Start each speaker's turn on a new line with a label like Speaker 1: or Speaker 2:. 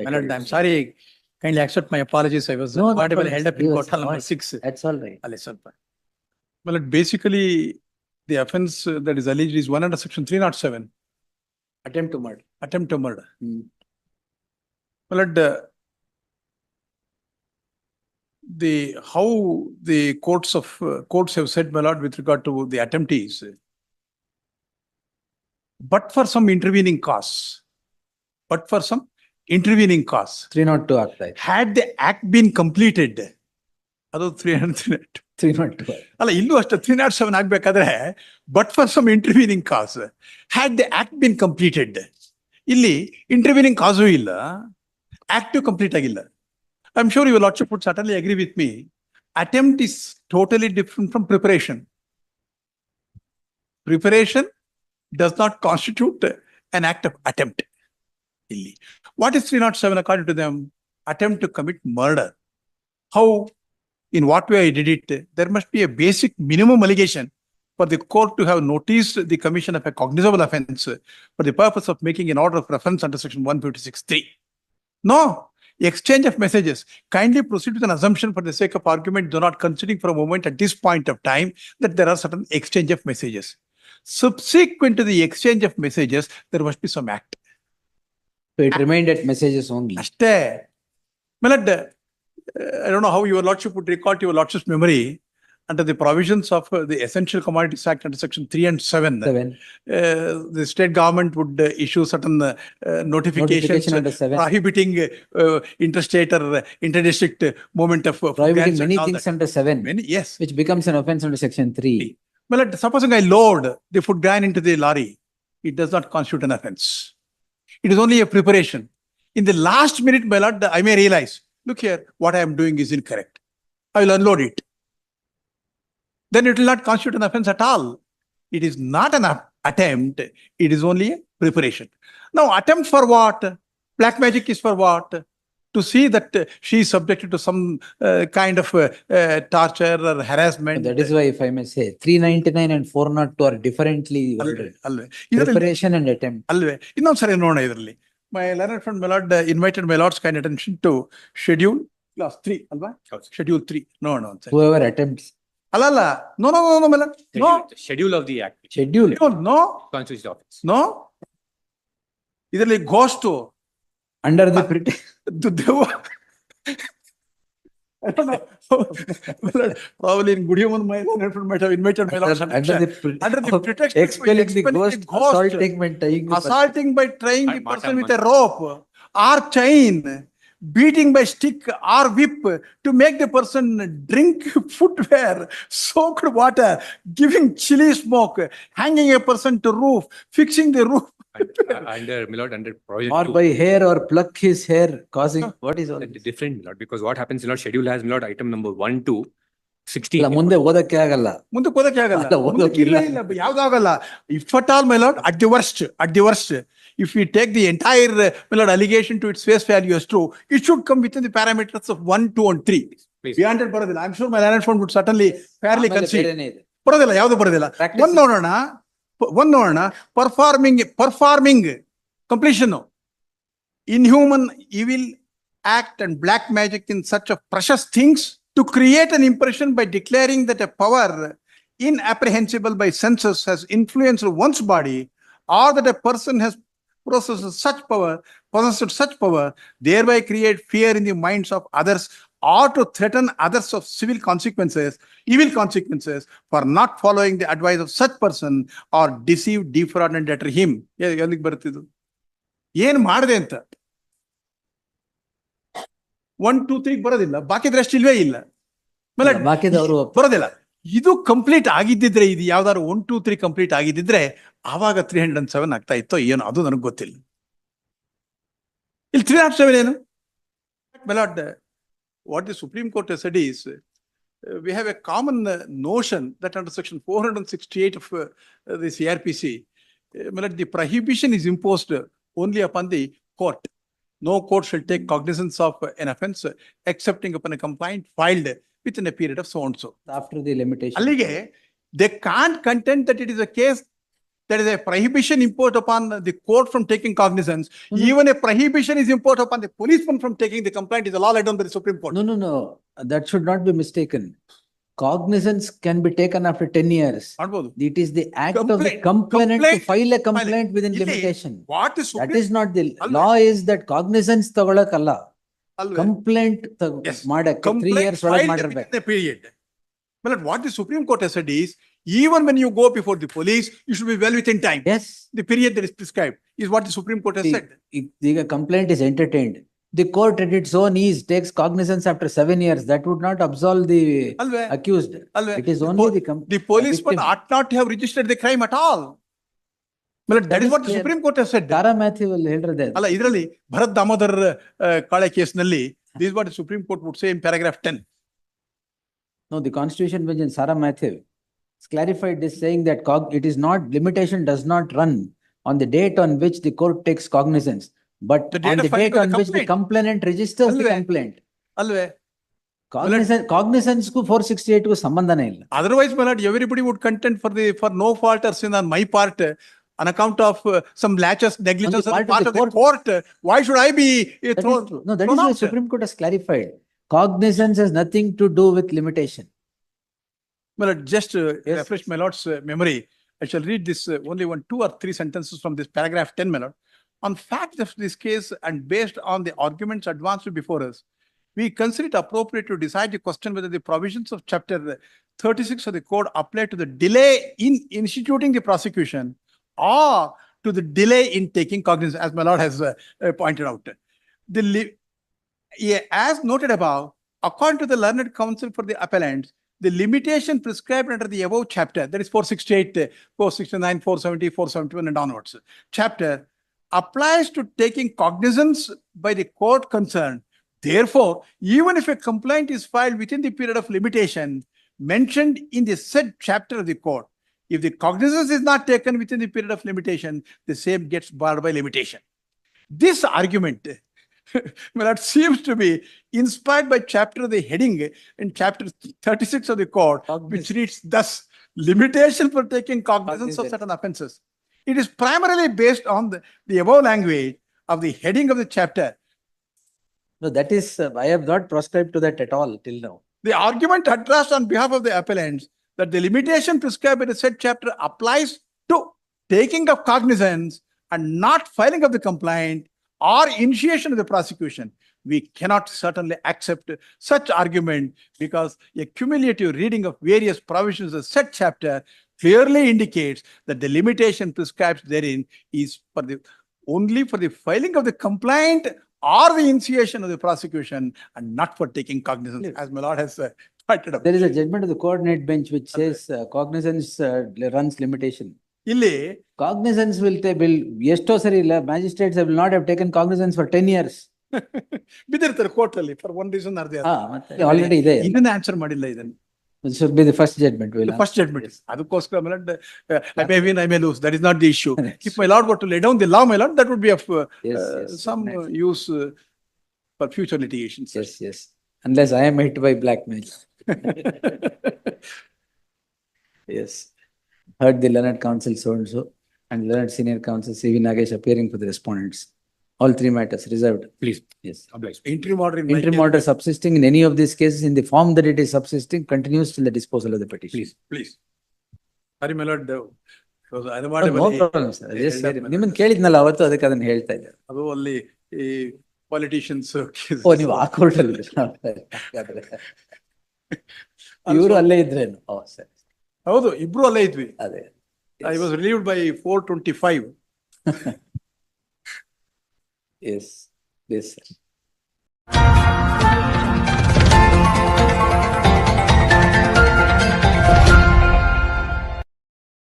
Speaker 1: My lord, I'm sorry. Kindly accept my apologies. I was
Speaker 2: No, no
Speaker 1: not able
Speaker 2: problem.
Speaker 1: held up in
Speaker 2: Leave us.
Speaker 1: court hall number
Speaker 2: No,
Speaker 1: 6.
Speaker 2: That's all right.
Speaker 1: Allez, ಸ್ವಲ್ಪ. My lord, basically, the offense that is alleged is 1 under section 307,
Speaker 2: Attempt to murder.
Speaker 1: attempt to murder.
Speaker 2: Hmm.
Speaker 1: My lord, how the courts have said, my lord, with regard to the attemptees, but for some intervening cause,
Speaker 2: 302 ಆಗ್ತಾ ಇದೆ.
Speaker 1: had the act been completed, ಅದು 300
Speaker 2: 302.
Speaker 1: ಅಲ್ಲ, ಇಲ್ಲೂ ಅಷ್ಟೇ 307 ಆಗ್ಬೇಕಾದ್ರೆ but for some intervening cause had the act been completed. ಇಲ್ಲಿ intervening cause ಇಲ್ಲ, active complete ಆಗಿಲ್ಲ. I am sure your lordship would certainly agree with me. Attempt is totally different from preparation. Preparation does not constitute an act of attempt. Illi. What is 307 according to them? Attempt to commit murder. How? In what way I did it? There must be a basic minimum allegation for the court to have noticed the commission of a cognizable offense for the purpose of making an order of reference under section 156(3). No. Exchange of messages. Kindly proceed with an assumption for the sake of argument, do not considering for a moment at this point of time that there are certain exchange of messages. Subsequent to the exchange of messages, there must be some act.
Speaker 2: So it remained at messages only.
Speaker 1: Ashte. My lord, I don't know how your lordship would recall to your lordship's memory under the provisions of the Essential Commodities Act under section 3 and 7.
Speaker 2: 7.
Speaker 1: The state government would issue certain notifications
Speaker 2: Notification under 7.
Speaker 1: prohibiting interstate or interdistrict movement of
Speaker 2: Prohibiting
Speaker 1: grants
Speaker 2: many
Speaker 1: and all
Speaker 2: things
Speaker 1: that.
Speaker 2: under 7.
Speaker 1: Many, yes.
Speaker 2: Which becomes an offense under section 3.
Speaker 1: Well, supposing I load the food grain into the lorry, it does not constitute an offense. It is only a preparation. In the last minute, my lord, I may realize, look here, what I am doing is incorrect. I will unload it. Then it will not constitute an offense at all. It is not an attempt. It is only a preparation. Now, attempt for what? Black magic is for what? To see that she is subjected to some kind of torture or harassment.
Speaker 2: That is why, if I may say, 399 and 402 are differently worded.
Speaker 1: ಅಲ್ವೇ?
Speaker 2: Preparation and attempt.
Speaker 1: ಅಲ್ವೇ? ಇನ್ನೊಂದ್ಸರಿ ನೋಡೋಣ ಇದರಲ್ಲಿ. My learned friend my lord invited my lord's kind attention to schedule class 3, ಅಲ್ವಾ? Schedule 3. No,
Speaker 2: Whoever attempts.
Speaker 1: ಅಲ್ಲ. No, my lord. No.
Speaker 3: Schedule of the act.
Speaker 2: Schedule.
Speaker 1: No.
Speaker 3: Constitutes offense.
Speaker 1: No. ಇದರಲ್ಲಿ ghost
Speaker 2: Under the pretext.
Speaker 1: I don't know. Probably in Gudiyaman, my learned friend might have invited my lord. Under the pretext of
Speaker 2: expelling the ghost, assaulting by tying the person.
Speaker 1: Assaulting by tying the person with a rope or chain, beating by stick or whip to make the person drink footwear, soaked water, giving chili smoke, hanging a person to roof, fixing the roof.
Speaker 3: Under Milord, under provision
Speaker 2: Or
Speaker 3: 2.
Speaker 2: by hair or pluck his hair, causing what is all this?
Speaker 3: Different Milord, because what happens Milord, schedule has Milord item number 1 to 16.
Speaker 2: ಇಲ್ಲ, ಮುಂದೆ ಓದಕ್ಕೆ ಆಗಲ್ಲ.
Speaker 1: ಮುಂದಕ್ಕೆ ಓದಕ್ಕೆ ಆಗಲ್ಲ.
Speaker 2: ಅಲ್ಲ, ಓದೋಕೆ ಇಲ್ಲ.
Speaker 1: ಯಾವ್ದಾಗಲ್ಲ. If at all, my lord, at the worst, if we take the entire my lord allegation to its face value as true, it should come within the parameters of 1, 2 and 3.
Speaker 3: Please.
Speaker 1: Beyond it ಬರೋದಿಲ್ಲ. I'm sure my learned friend would certainly fairly
Speaker 2: ಆಮೇಲೆ
Speaker 1: concede.
Speaker 2: ಬೇರೆನೇ ಇದೆ.
Speaker 1: ಬರೋದಿಲ್ಲ, ಯಾವ್ದು ಬರೋದಿಲ್ಲ.
Speaker 2: Practice.
Speaker 1: ಒಂದ್ ನೋಡೋಣ. Performing completion. Inhuman evil act and black magic in such of precious things to create an impression by declaring that a power inapprehensible by senses has influenced one's body, or that a person has possessed such power, thereby create fear in the minds of others, or to threaten others of evil consequences for not following the advice of such person, or deceive, defraud and deter him. ಎಲ್ಲಿಗೆ ಬರ್ತಿದ್ದು? ಏನ್ ಮಾಡಿದೆ ಅಂತ 1, 2, 3 ಬರೋದಿಲ್ಲ. ಬಾಕಿ rest ಇಲ್ವೇ ಇಲ್ಲ.
Speaker 2: ಬಾಕಿದವರು
Speaker 1: ಬರೋದಿಲ್ಲ. ಇದು ಕಂಪ್ಲೀಟ್ ಆಗಿದ್ದಿದ್ರೆ, ಇದು ಯಾವ್ದಾದ್ರು 1, 2, 3 ಕಂಪ್ಲೀಟ್ ಆಗಿದ್ದಿದ್ರೆ ಆವಾಗ 307 ಆಗ್ತಾ ಇತ್ತೋ ಏನೋ, ಅದು ನನಗೆ ಗೊತ್ತಿಲ್ಲ. ಇಲ್ಲಿ 307 ಏನು? What the Supreme Court has said is, we have a common notion that under section 468 of the CRPC, the prohibition is imposed only upon the court. No court shall take cognizance of an offense excepting upon a complaint filed within a period of so and so.
Speaker 2: after the limitation.
Speaker 1: ಅಲ್ಲಿಗೆ they can't contend that it is a case there is a prohibition imposed upon the court from taking cognizance.
Speaker 2: No.
Speaker 1: Even a prohibition is imposed upon the policeman from taking the complaint is a law laid down by the Supreme Court.
Speaker 2: No. That should not be mistaken. Cognizance can be taken after 10 years.
Speaker 1: ಮಾಡ್ಬೋದು.
Speaker 2: It is the act of the
Speaker 1: Complaint-
Speaker 2: complainant to
Speaker 1: complaint-
Speaker 2: file a complaint within
Speaker 1: ಇಲ್ಲಿ
Speaker 2: limitation.
Speaker 1: What is
Speaker 2: That
Speaker 1: Supreme
Speaker 2: is not the
Speaker 1: ಅಲ್ವೇ?
Speaker 2: law is that cognizance ತಗೊಳಕಲ್ಲ.
Speaker 1: ಅಲ್ವೇ?
Speaker 2: Complaint
Speaker 1: Yes.
Speaker 2: ಮಾಡಕ್ಕೆ 3
Speaker 1: Complaint
Speaker 2: years ಒಳಗೆ
Speaker 1: filed
Speaker 2: ಮಾಡಿರ್ಬೇಕು.
Speaker 1: within a period. But what the Supreme Court has said is, even when you go before the police, you should be well within time.
Speaker 2: Yes.
Speaker 1: The period that is prescribed is what the Supreme Court has
Speaker 2: See,
Speaker 1: said.
Speaker 2: ಈಗ complaint is entertained. The court at its own ease takes cognizance after 7 years. That would not absolve the
Speaker 1: ಅಲ್ವೇ?
Speaker 2: accused.
Speaker 1: ಅಲ್ವೇ?
Speaker 2: It is
Speaker 1: The
Speaker 2: only
Speaker 1: po- The policeman
Speaker 2: victim.
Speaker 1: ought not to have registered the crime at all. Well, that
Speaker 2: That
Speaker 1: is
Speaker 2: is
Speaker 1: what the
Speaker 2: clear.
Speaker 1: Supreme Court has said.
Speaker 2: Tara Mathew ಅಲ್ಲಿ ಹೇಳಿರೋದೇ ಅದು.
Speaker 1: ಅಲ್ಲ ಇದರಲ್ಲಿ ಭರತ್ ದಾಮೋದರ್ ಕಾಳೆ ಕೇಸ್ನಲ್ಲಿ this is what the Supreme Court would say in paragraph 10.
Speaker 2: No, the constitution bench in Sarah Matthew it's clarified this saying that it is not, limitation does not run on the date on which the court takes cognizance, but
Speaker 1: The date
Speaker 2: on
Speaker 1: of
Speaker 2: the
Speaker 1: filing
Speaker 2: date
Speaker 1: of
Speaker 2: on
Speaker 1: the
Speaker 2: which the
Speaker 1: complaint.
Speaker 2: complainant registers the
Speaker 1: ಅಲ್ವೇ?
Speaker 2: complaint.
Speaker 1: ಅಲ್ವೇ?
Speaker 2: Cognizance ಗೂ 468 ಗೂ ಸಂಬಂಧನೇ ಇಲ್ಲ.
Speaker 1: Otherwise, my lord, everybody would contend for no fault or sin on my part on account of some laches negligence on the part of the court. Why should I be
Speaker 2: That is
Speaker 1: thrown?
Speaker 2: true. No, that is
Speaker 1: thrown
Speaker 2: why
Speaker 1: out?
Speaker 2: Supreme Court has clarified. Cognizance has nothing to do with limitation.
Speaker 1: Well, just
Speaker 2: Yes.
Speaker 1: refresh my lord's memory. I shall read this only 2 or 3 sentences from this paragraph 10, my lord. On fact of this case and based on the arguments advanced before us, we consider it appropriate to decide the question whether the provisions of chapter 36 of the code apply to the delay in instituting the prosecution or to the delay in taking cognizance, as my lord has pointed out. As noted above, according to the learned counsel for the appellants, the limitation prescribed under the above chapter, that is 468, 469, 470, 471 and onwards, chapter applies to taking cognizance by the court concerned. Therefore, even if a complaint is filed within the period of limitation mentioned in the said chapter of the court, if the cognizance is not taken within the period of limitation, the same gets barred by limitation. This argument, well, it seems to be inspired by chapter of the heading in chapter 36 of the code, which reads thus: limitation for taking cognizance of certain offences. It is primarily based on the above language of the heading of the chapter.
Speaker 2: No, that is, I have not proscribed to that at all till now.
Speaker 1: The argument addressed on behalf of the appellants that the limitation prescribed in the said chapter applies to taking of cognizance and not filing of the complaint or initiation of the prosecution. We cannot certainly accept such argument because a cumulative reading of various provisions of said chapter clearly indicates that the limitation prescribed therein is only for the filing of the complaint or the initiation of the prosecution and not for taking cognizance,
Speaker 2: Yes.
Speaker 1: as my lord has pointed out.
Speaker 2: There is a judgment of the coordinate bench which says cognizance runs limitation.
Speaker 1: ಇಲ್ಲಿ
Speaker 2: Cognizance will ಎಷ್ಟೋ ಸರಿ ಇಲ್ಲ magistrates will not have taken cognizance for 10 years.
Speaker 1: ಬಿದ್ದಿರ್ತಾರೆ court ಅಲ್ಲಿ for one reason are they
Speaker 2: ಮತ್ತೆ already ಇದೆ.
Speaker 1: ಇದನ್ನ answer ಮಾಡಿಲ್ಲ ಇದನ್ನ.
Speaker 2: It should be the first judgment.
Speaker 1: First judgement ಅದಕ್ಕೋಸ್ಕರ my lord, I may win, I may lose, that is not the issue. If my lord were to lay down the law, my lord, that would be of
Speaker 2: Yes,
Speaker 1: some
Speaker 2: definitely.
Speaker 1: use for future litigations.
Speaker 2: Yes. Unless I am hit by black magic. Yes. Heard the learned counsel so and so and learned senior counsel C.V. Nagesh appearing for the respondents. All 3 matters reserved.
Speaker 3: Please,
Speaker 2: Yes.
Speaker 3: oblige.
Speaker 1: Interim order in my
Speaker 2: Interim
Speaker 1: case-
Speaker 2: order subsisting in any of these cases in the form that it is subsisting continues till the disposal of the petition.
Speaker 1: Please. Sorry, my lord, because
Speaker 2: No
Speaker 1: unavoidable.
Speaker 2: problem, sir. Just say it. ನಿಮ್ಮನ್ನ ಕೇಳಿದ್ನಲ್ಲ ಅವತ್ತು ಅದಕ್ಕೆ ಅದನ್ನ ಹೇಳ್ತಾ ಇದ್ದಾರೆ.
Speaker 1: ಅದು ಅಲ್ಲಿ ಈ politicians
Speaker 2: ಓ ನೀವು ಆ ಕೋರ್ಟ್ ಅಲ್ಲಿ ಇವರು ಅಲ್ಲೇ ಇದ್ರೇನು? ಓ ಸರಿ.
Speaker 1: ಹೌದು, ಇಬ್ರು ಅಲ್ಲೇ ಇದ್ವಿ.
Speaker 2: ಅದೇ.
Speaker 1: I was relieved by 425.
Speaker 2: Yes, sir.